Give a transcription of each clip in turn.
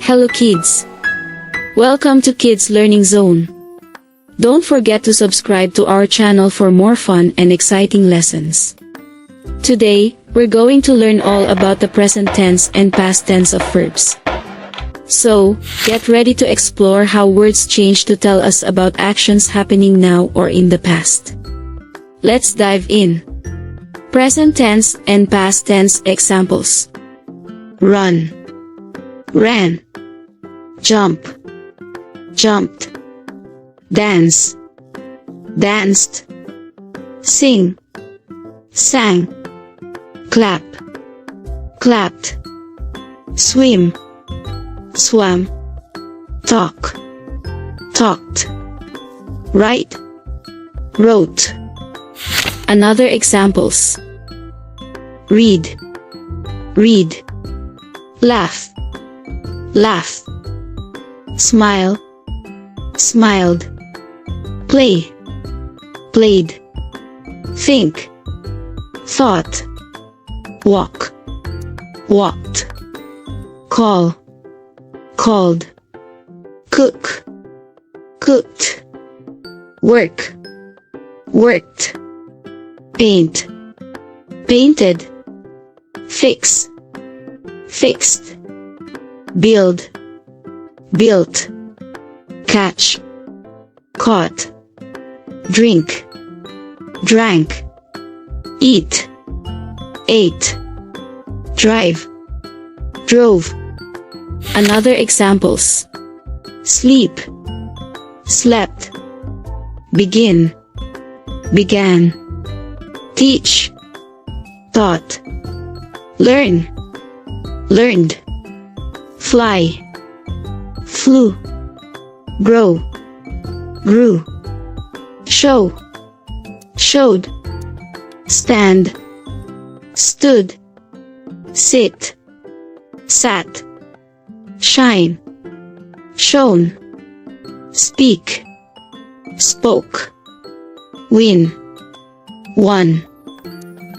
Hello kids! Welcome to Kids Learning Zone. Don't forget to subscribe to our channel for more fun and exciting lessons. Today, we're going to learn all about the present tense and past tense of verbs. So, get ready to explore how words change to tell us about actions happening now or in the past. Let's dive in. Present tense and past tense examples. Run, ran, jump, jumped, dance, danced, sing, sang, clap, clapped, swim, swam, talk, talked, write, wrote. Another examples. Read, read, laugh, laugh, smile, smiled, play, played, think, thought, walk, walked, call, called, cook, cooked, work, worked, paint, painted, fix, fixed, build, built, catch, caught, drink, drank, eat, ate, drive, drove. Another examples. Sleep, slept, begin, began, teach, taught, learn, learned, fly, flew, grow, grew, show, showed, stand, stood, sit, sat, shine, shone, speak, spoke, win, won,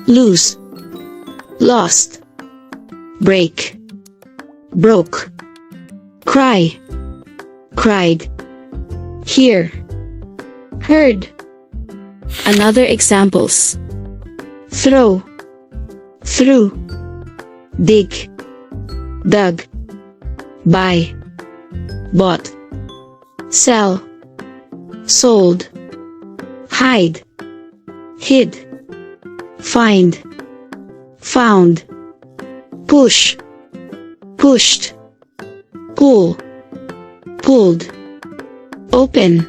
lose, lost, break, broke, cry, cried, hear, heard. Another examples. Throw, threw, dig, dug, buy, bought, sell, sold, hide, hid, find, found, push, pushed, pull, pulled, open,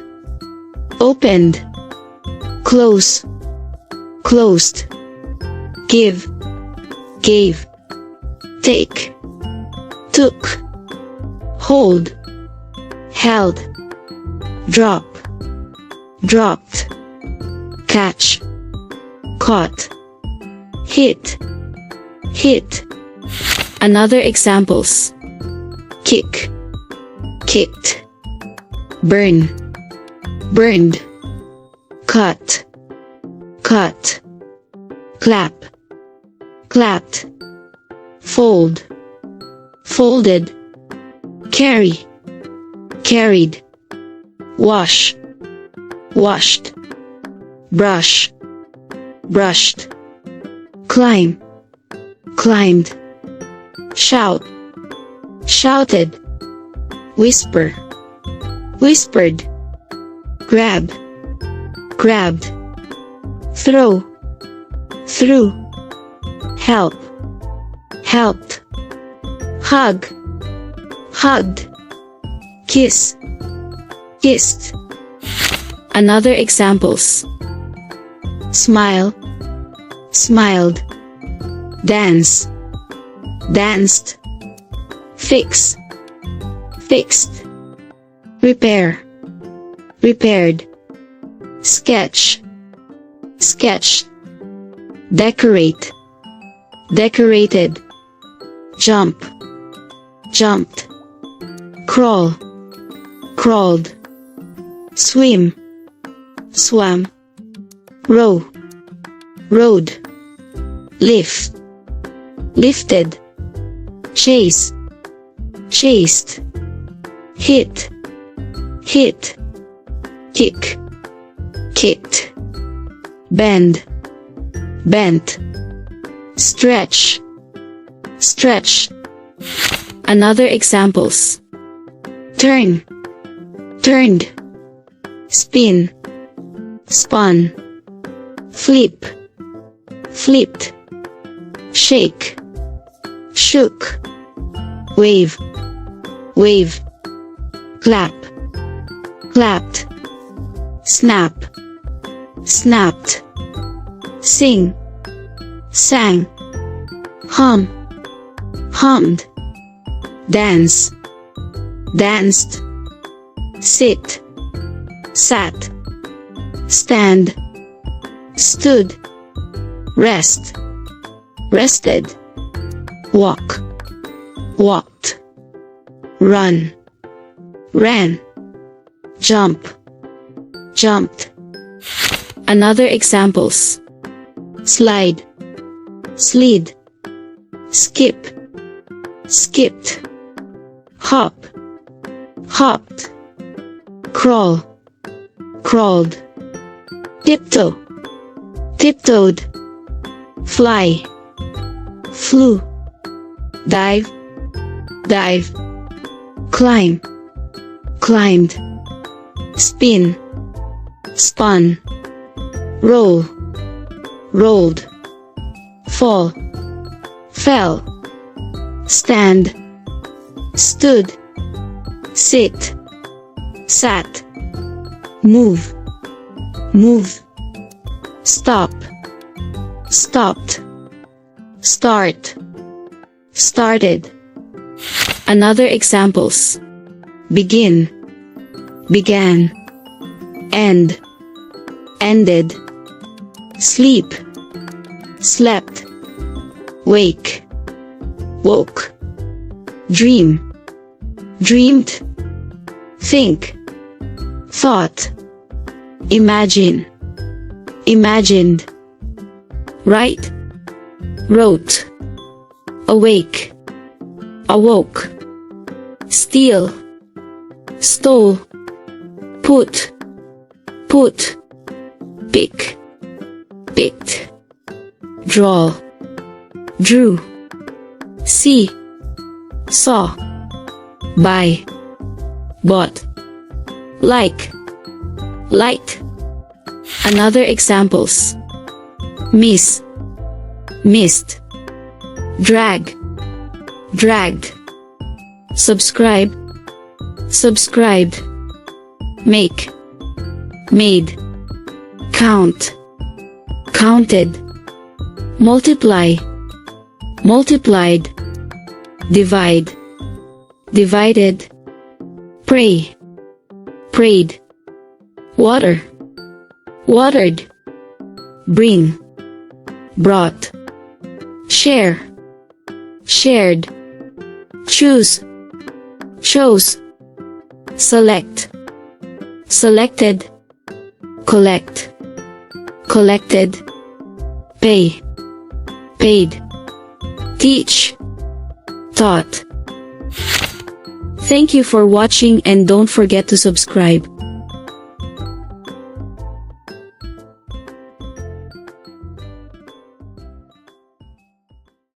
opened, close, closed, give, gave, take, took, hold, held, drop, dropped, catch, caught, hit, hit. Another examples. Kick, kicked, burn, burned, cut, cut, clap, clapped, fold, folded, carry, carried, wash, washed, brush, brushed, climb, climbed, shout, shouted, whisper, whispered, grab, grabbed, throw, threw, help, helped, hug, hugged, kiss, kissed. Another examples. Smile, smiled, dance, danced, fix, fixed, repair, repaired, sketch, sketched, decorate, decorated, jump, jumped, crawl, crawled, swim, swam, row, rode, lift, lifted, chase, chased, hit, hit, kick, kicked, bend, bent, stretch, stretch. Another examples: turn, turned, spin, spun, flip, flipped, shake, shook, wave, wave, clap, clapped, snap, snapped, sing, sang, hum, hummed, dance, danced, sit, sat, stand, stood, rest, rested, walk, walked, run, ran, jump, jumped. Another examples: slide, slid, skip, skipped, hop, hopped, crawl, crawled, tiptoe, tiptoed, fly, flew, dive, dive, climb, climbed, spin, spun, roll, rolled, fall, fell, stand, stood, sit, sat, move, moved, stop, stopped, start, started. Another examples: begin, began, end, ended, sleep, slept, wake, woke, dream, dreamed, think, thought, imagine, imagined, write, wrote, awake, awoke, steal, stole, put, put, pick, picked, draw, drew, see, saw, buy, bought, like, liked. Another examples: miss, missed, drag, dragged, subscribe, subscribed, make, made, count, counted, multiply, multiplied, divide, divided, pray, prayed, water, watered, bring, brought, share, shared, choose, chose, select, selected, collect, collected, pay, paid, teach, taught. Thank you for watching and don't forget to subscribe.